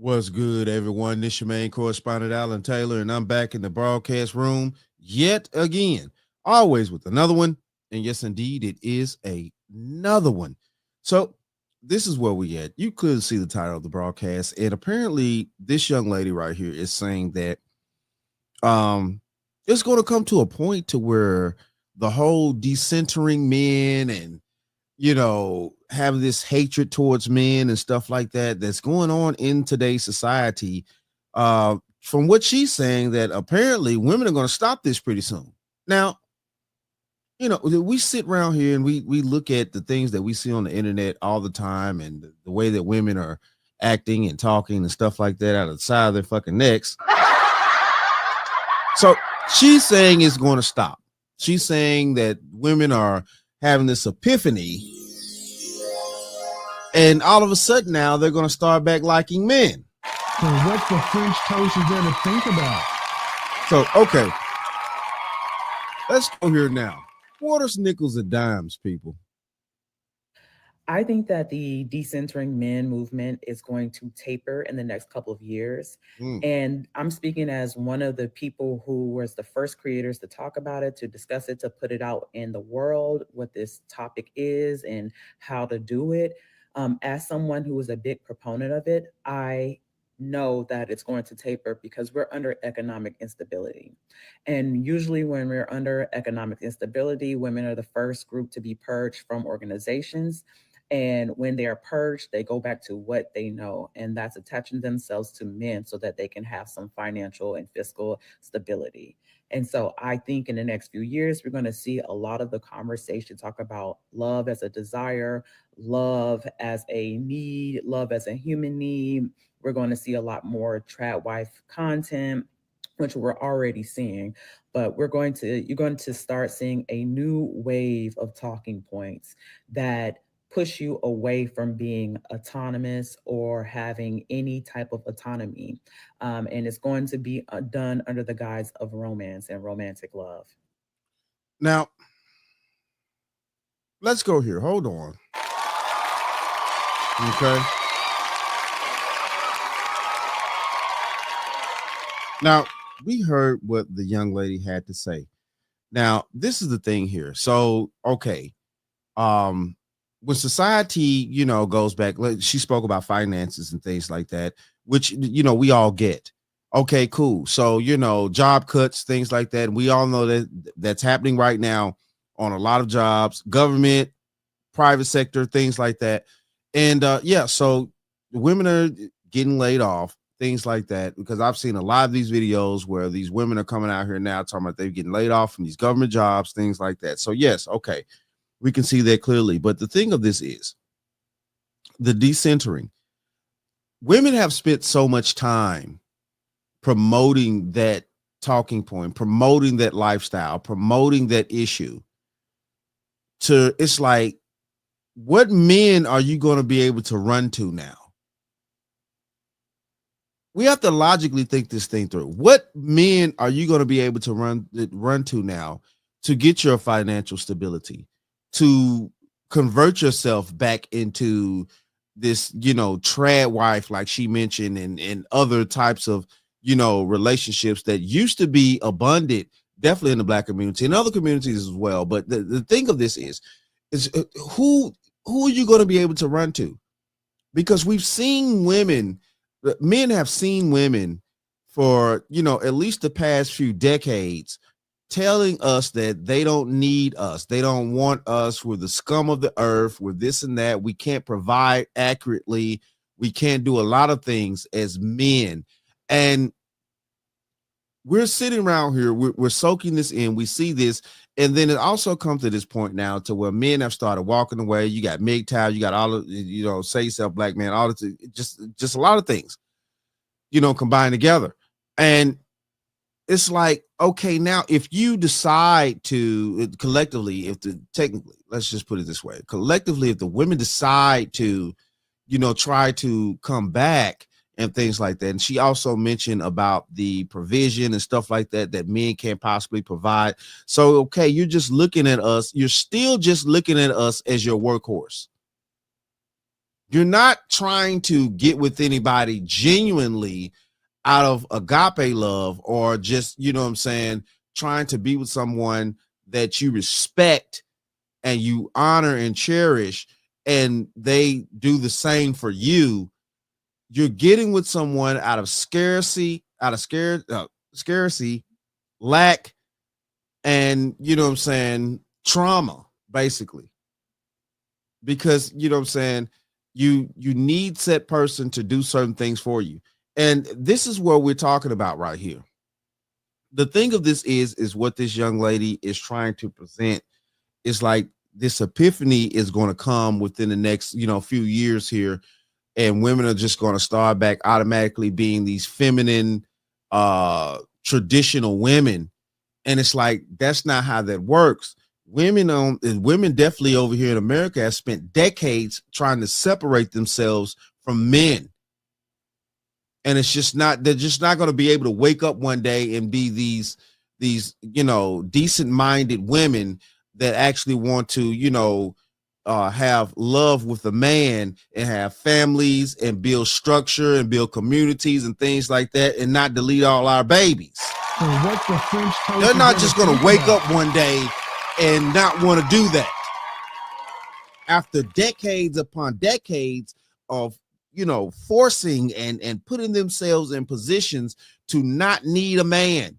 What's good, everyone? This your main correspondent, Alan Taylor, and I'm back in the broadcast room yet again, always with another one. And yes, indeed, it is another one. So, this is where we at. You could see the title of the broadcast, and apparently, this young lady right here is saying that um it's going to come to a point to where the whole decentering men and have this hatred towards men and stuff like that that's going on in today's society. From what she's saying, that apparently women are going to stop this pretty soon. Now, we sit around here and we look at the things that we see on the internet all the time, and the way that women are acting and talking and stuff like that out of the side of their fucking necks. So she's saying it's going to stop. She's saying that women are having this epiphany, and all of a sudden now they're going to start back liking men. So what the French toast is there to think about? So, okay, let's go here now. Quarters, nickels, and dimes, people. I think that the decentering men movement is going to taper in the next couple of years. And I'm speaking as one of the people who was the first creators to talk about it, to discuss it, to put it out in the world, what this topic is and how to do it. As someone who is a big proponent of it, I know that it's going to taper because we're under economic instability. And usually when we're under economic instability, women are the first group to be purged from organizations. And when they are purged, they go back to what they know, and that's attaching themselves to men so that they can have some financial and fiscal stability. And so I think in the next few years, we're going to see a lot of the conversation talk about love as a desire, love as a need, love as a human need. We're going to see a lot more trad wife content, which we're already seeing, but you're going to start seeing a new wave of talking points that push you away from being autonomous or having any type of autonomy. And it's going to be done under the guise of romance and romantic love. Now, let's go here. Hold on. Okay. Now, we heard what the young lady had to say. Now, this is the thing here. So, okay. When society, goes back, she spoke about finances and things like that, which, we all get. Okay, cool. So, job cuts, things like that. We all know that that's happening right now on a lot of jobs, government, private sector, things like that. And so women are getting laid off, things like that, because I've seen a lot of these videos where these women are coming out here now talking about they're getting laid off from these government jobs, things like that. So, yes, okay. We can see that clearly. But the thing of this is the decentering. Women have spent so much time promoting that talking point, promoting that lifestyle, promoting that issue. It's like, what men are you going to be able to run to now? We have to logically think this thing through. What men are you going to be able to run to now to get your financial stability, to convert yourself back into this, trad wife, like she mentioned, and other types of, relationships that used to be abundant, definitely in the Black community and other communities as well. But the thing of this is who are you going to be able to run to? Because we've seen men have seen women for, at least the past few decades, telling us that they don't need us. They don't want us. We're the scum of the earth. We're this and that. We can't provide accurately. We can't do a lot of things as men. And we're sitting around here. We're soaking this in. We see this. And then it also comes to this point now to where men have started walking away. You got MGTOW. You got all of, say yourself, black man, all of just a lot of things, combined together. And it's like, okay, now if you decide to collectively, technically, let's just put it this way, collectively, if the women decide to, try to come back and things like that. And she also mentioned about the provision and stuff like that men can't possibly provide. So, okay, you're just looking at us. You're still just looking at us as your workhorse. You're not trying to get with anybody genuinely out of agape love, or just, you know what I'm saying, trying to be with someone that you respect and you honor and cherish, and they do the same for you. You're getting with someone out of scarcity, scarcity, lack, and, you know what I'm saying, trauma, basically. Because, you know what I'm saying, you need said person to do certain things for you. And this is what we're talking about right here. The thing of this is what this young lady is trying to present. It's like this epiphany is going to come within the next, you know, few years here, and women are just going to start back automatically being these feminine, traditional women. And it's like, that's not how that works. Women definitely over here in America have spent decades trying to separate themselves from men. And it's just not, they're just not going to be able to wake up one day and be these, you know, decent minded women that actually want to, you know, have love with a man and have families and build structure and build communities and things like that, and not delete all our babies. What the French toast They're not is just gonna going to think wake about. up one day and not want to do that. After decades upon decades of, you know, forcing and putting themselves in positions to not need a man.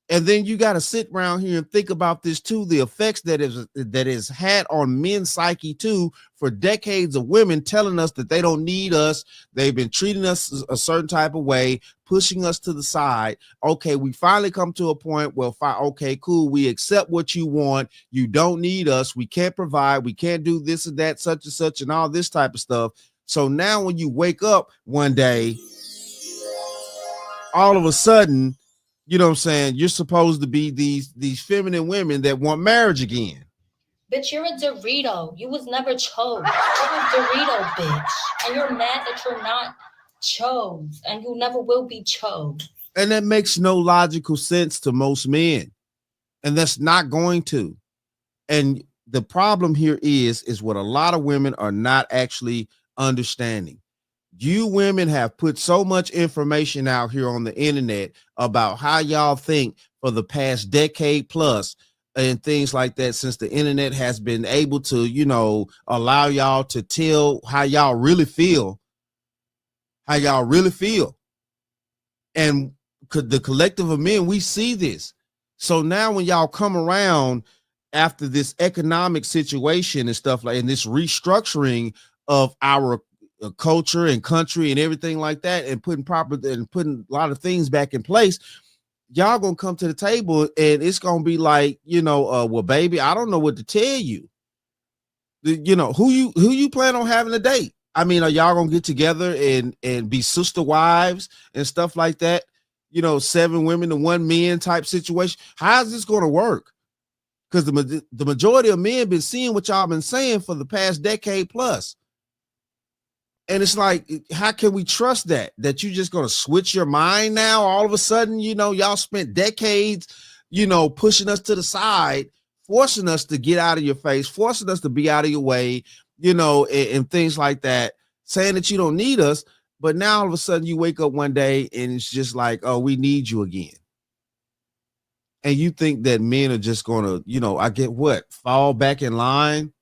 And then you got to sit around here and think about this too, the effects that is had on men's psyche too, for decades of women telling us that they don't need us. They've been treating us a certain type of way, pushing us to the side. Okay, we finally come to a point where, okay, cool, we accept what you want. You don't need us. We can't provide. We can't do this and that, such and such, and all this type of stuff. So now when you wake up one day, all of a sudden, you know what I'm saying, you're supposed to be these feminine women that want marriage again. Bitch, you're a Dorito. You was never chose. You're a Dorito, bitch. And you're mad that you're not chose. And you never will be chose. And that makes no logical sense to most men. And that's not going to. And the problem here is what a lot of women are not actually understanding. You women have put so much information out here on the internet about how y'all think for the past decade plus and things like that, since the internet has been able to, you know, allow y'all to tell how y'all really feel, And the collective of men, we see this. So now when y'all come around after this economic situation and stuff like, and this restructuring of our culture and country and everything like that, and putting a lot of things back in place, y'all gonna come to the table and it's gonna be like, you know, well, baby, I don't know what to tell you. You know, who you plan on having a date? I mean, are y'all gonna get together and be sister wives and stuff like that? You know, 7 women to 1 man type situation. How is this gonna work? Because the majority of men been seeing what y'all been saying for the past decade plus. And it's like, how can we trust that you just going to switch your mind now? All of a sudden, you know, y'all spent decades, you know, pushing us to the side, forcing us to get out of your face, forcing us to be out of your way, you know, and things like that, saying that you don't need us. But now all of a sudden you wake up one day and it's just like, oh, we need you again. And you think that men are just going to, you know, fall back in line?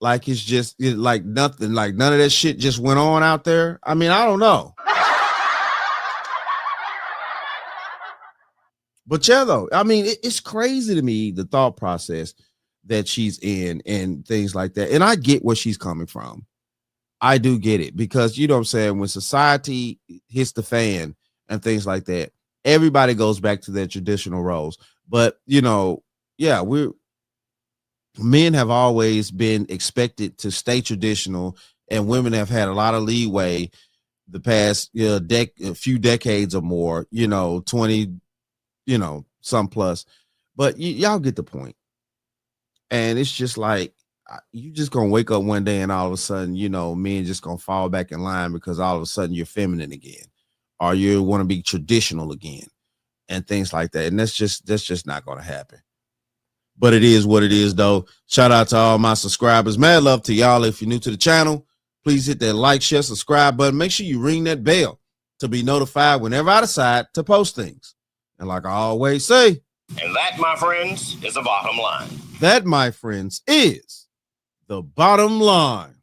Like it's just like nothing, like none of that shit just went on out there. I mean, I don't know. But yeah, though, I mean, it's crazy to me, the thought process that she's in and things like that. And I get where she's coming from. I do get it, because, you know what I'm saying, when society hits the fan and things like that, everybody goes back to their traditional roles. But, you know, yeah, men have always been expected to stay traditional, and women have had a lot of leeway the past a few decades or more, you know, 20, you know, some plus. But y'all get the point. And it's just like, you just gonna wake up one day and all of a sudden, you know, men just gonna fall back in line because all of a sudden you're feminine again, or you want to be traditional again, and things like that. And that's just not gonna happen. But it is what it is, though. Shout out to all my subscribers. Mad love to y'all. If you're new to the channel, Please hit that like, share, subscribe button. Make sure you ring that bell to be notified whenever I decide to post things. And like I always say, and that, my friends, is the bottom line. That, my friends, is the bottom line.